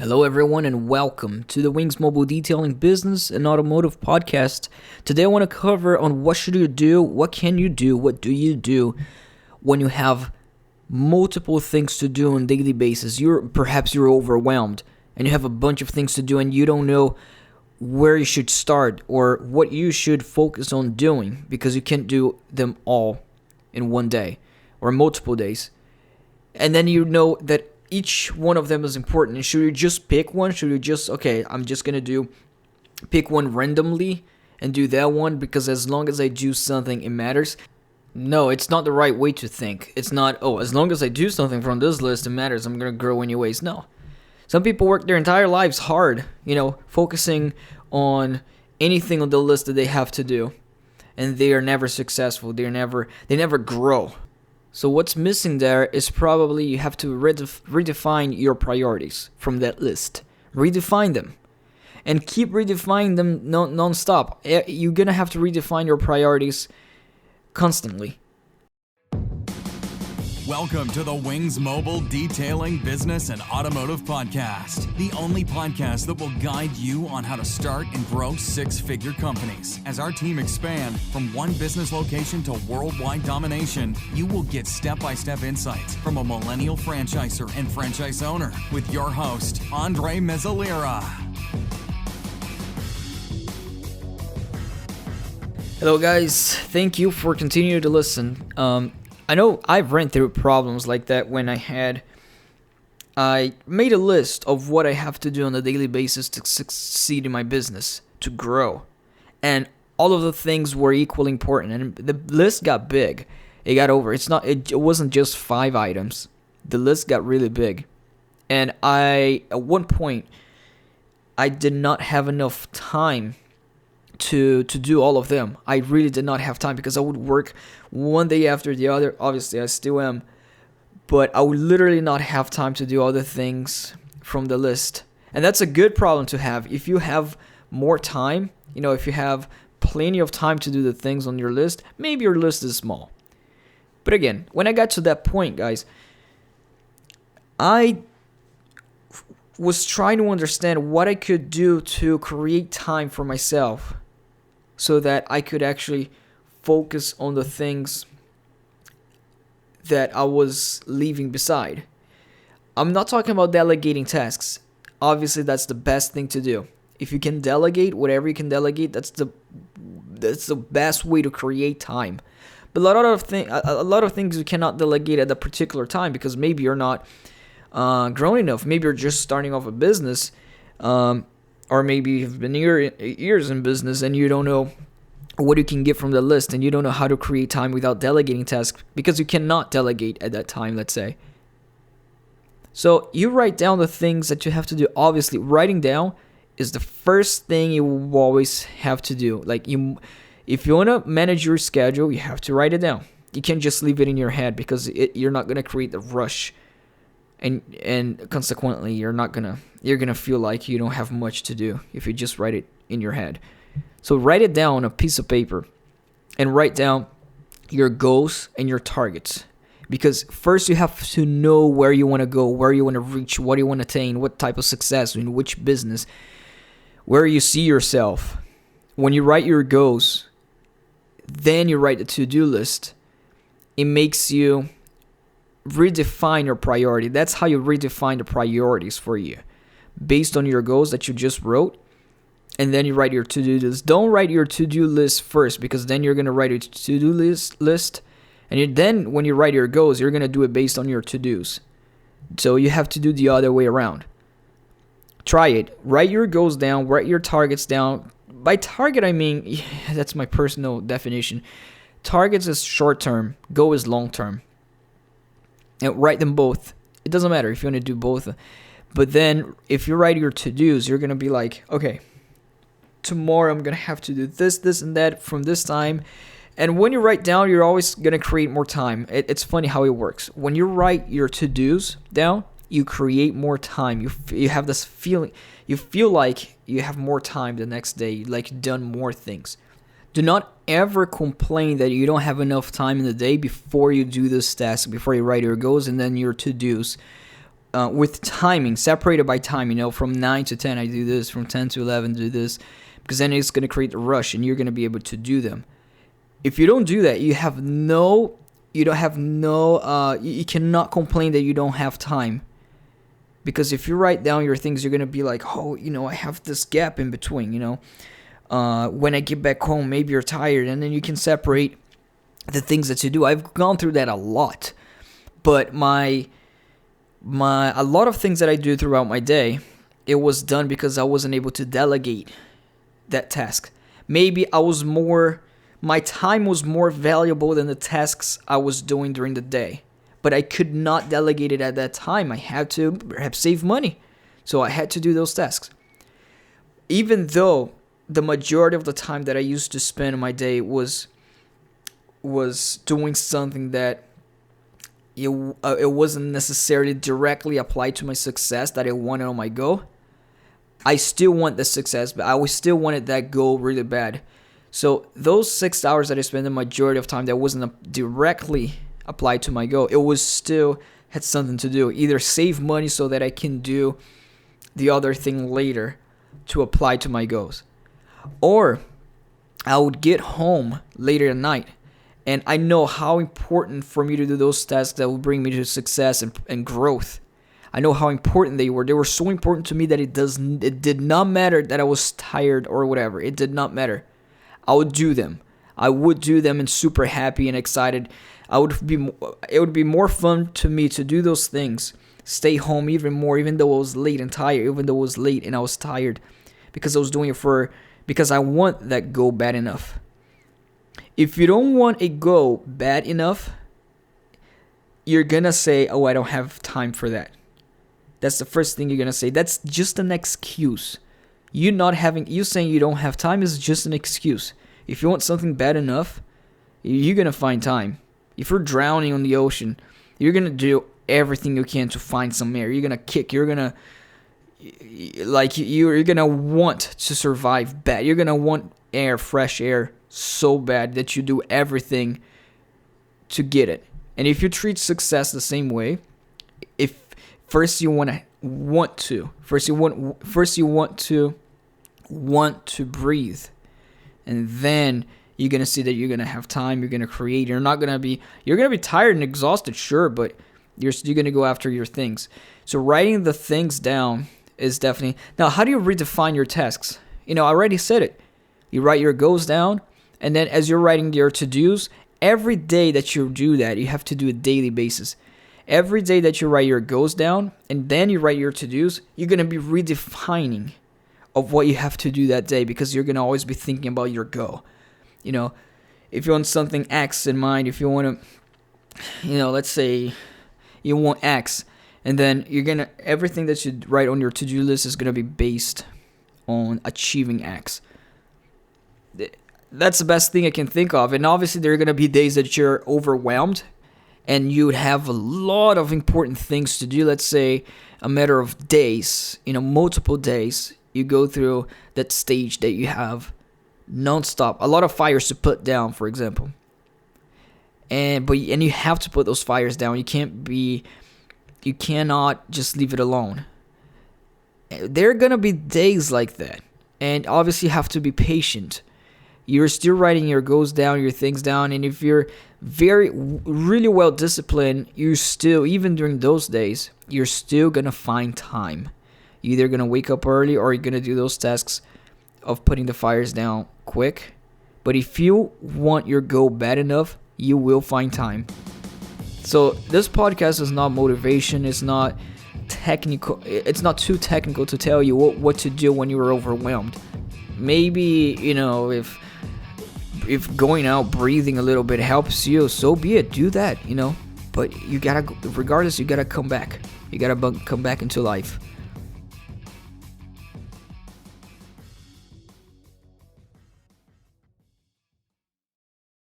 Hello, everyone, and welcome to the Wings Mobile Detailing Business and Automotive Podcast. Today, I want to cover on what should you do, what can you do, what do you do when you have multiple things to do on a daily basis. Perhaps you're overwhelmed and you have a bunch of things to do and you don't know where you should start or what you should focus on doing because you can't do them all in one day or multiple days. And then you know that each one of them is important. And should you just pick one? Should you just, I'm just going to pick one randomly and do that one because as long as I do something, it matters? No, it's not the right way to think. It's not, as long as I do something from this list, it matters. I'm going to grow anyways. No. Some people work their entire lives hard, focusing on anything on the list that they have to do. And they are never successful. They never grow. So what's missing there is probably you have to redefine your priorities from that list. Redefine them. And keep redefining them non-stop. You're going to have to redefine your priorities constantly. Welcome to the Wings Mobile Detailing Business and Automotive Podcast, the only podcast that will guide you on how to start and grow six-figure companies. As our team expand from one business location to worldwide domination, you will get step-by-step insights from a millennial franchisor and franchise owner with your host, Mezalira. Hello guys, thank you for continuing to listen. I know I've ran through problems like that when I made a list of what I have to do on a daily basis to succeed in my business, to grow. And all of the things were equally important. And the list got big. It got over. It wasn't just 5 items. The list got really big. And at one point, I did not have enough time to do all of them. I really did not have time because I would work one day after the other. Obviously, I still am. But I would literally not have time to do all the things from the list. And that's a good problem to have. If you have more time, if you have plenty of time to do the things on your list, maybe your list is small. But again, when I got to that point, guys, I was trying to understand what I could do to create time for myself so that I could actually focus on the things that I was leaving beside. I'm not talking about delegating tasks. Obviously, that's the best thing to do. If you can delegate whatever you can delegate, that's the best way to create time. But a lot of things you cannot delegate at a particular time because maybe you're not grown enough. Maybe you're just starting off a business, or maybe you've been years in business and you don't know what you can get from the list and you don't know how to create time without delegating tasks because you cannot delegate at that time, let's say. So you write down the things that you have to do. Obviously, writing down is the first thing you will always have to do. If you want to manage your schedule, you have to write it down. You can't just leave it in your head because you're not going to create the rush. And consequently, you're gonna feel like you don't have much to do if you just write it in your head. So write it down on a piece of paper and write down your goals and your targets. Because first you have to know where you want to go, where you want to reach, what you want to attain, what type of success, in which business, where you see yourself. When you write your goals, then you write the to-do list. It makes you redefine your priority. That's how you redefine the priorities for you based on your goals that you just wrote, and then you write your to-do list. Don't write your to-do list first because then you're going to write a to-do list and then when you write your goals, you're going to do it based on your to-dos. So you have to do the other way around. Try it. Write your goals down, write your targets down. By target, I mean, that's my personal definition. Targets is short-term, goal is long-term. And write them both. It doesn't matter if you want to do both. But then if you write your to-dos, you're going to be like, okay, tomorrow I'm going to have to do this, and that from this time. And when you write down, you're always going to create more time. It's funny how it works. When you write your to-dos down, you create more time. You have this feeling. You feel like you have more time the next day, like you've done more things. Do not ever complain that you don't have enough time in the day before you do this task, before you write your goals and then your to-dos. with timing, separated by time. From 9 to 10 I do this, from 10 to 11 I do this, because then it's going to create a rush and you're going to be able to do them. If you don't do that, you cannot complain that you don't have time. Because if you write down your things, you're going to be like, oh, I have this gap in between, when I get back home, maybe you're tired, and then you can separate the things that you do. I've gone through that a lot, but a lot of things that I do throughout my day, it was done because I wasn't able to delegate that task. Maybe my time was more valuable than the tasks I was doing during the day, but I could not delegate it at that time. I had to perhaps save money, so I had to do those tasks. Even though the majority of the time that I used to spend in my day was doing something that it wasn't necessarily directly applied to my success that I wanted on my goal, I still want the success, but I still wanted that goal really bad. So those 6 hours that I spent the majority of time that wasn't directly applied to my goal, it was still had something to do. Either save money so that I can do the other thing later to apply to my goals. Or I would get home later at night, and I know how important for me to do those tasks that will bring me to success and growth. I know how important they were. They were so important to me that it did not matter that I was tired or whatever. It did not matter. I would do them. I would do them and super happy and excited. It would be more fun to me to do those things. Stay home even more, even though I was late and tired, even though it was late and I was tired, because I was doing it because I want that goal bad enough. If you don't want a goal bad enough, you're gonna say, oh, I don't have time for that. That's the first thing you're gonna say. That's just an excuse. You saying you don't have time is just an excuse. If you want something bad enough, you're gonna find time. If you're drowning on the ocean, you're gonna do everything you can to find some air. You're gonna kick. You're gonna want to survive bad. You're gonna want air, fresh air, so bad that you do everything to get it. And if you treat success the same way, if first you want to breathe, and then you're gonna see that you're gonna have time. You're gonna create. You're gonna be tired and exhausted, sure, but you're gonna go after your things. So writing the things down is definitely. Now, how do you redefine your tasks? I already said it. You write your goals down, and then as you're writing your to-dos, every day that you do that, you have to do a daily basis. Every day that you write your goals down, and then you write your to-dos, you're going to be redefining of what you have to do that day, because you're going to always be thinking about your goal. If you want something X in mind, if you want to, let's say you want X, and then everything that you write on your to-do list is going to be based on achieving X. That's the best thing I can think of. And obviously there are going to be days that you're overwhelmed and you would have a lot of important things to do. Let's say a matter of days, multiple days, you go through that stage that you have nonstop, a lot of fires to put down, for example. And you have to put those fires down. You cannot just leave it alone. There are going to be days like that. And obviously you have to be patient. You're still writing your goals down, your things down, and if you're really well disciplined, you're still, even during those days, you're still gonna find time. You're either gonna wake up early or you're gonna do those tasks of putting the fires down quick. But if you want your goal bad enough, you will find time. So this podcast is not motivation. It's not technical. It's not too technical to tell you what to do when you are overwhelmed. Maybe, if going out, breathing a little bit helps you, so be it. Do that, But you gotta, regardless, you gotta come back. You gotta come back into life.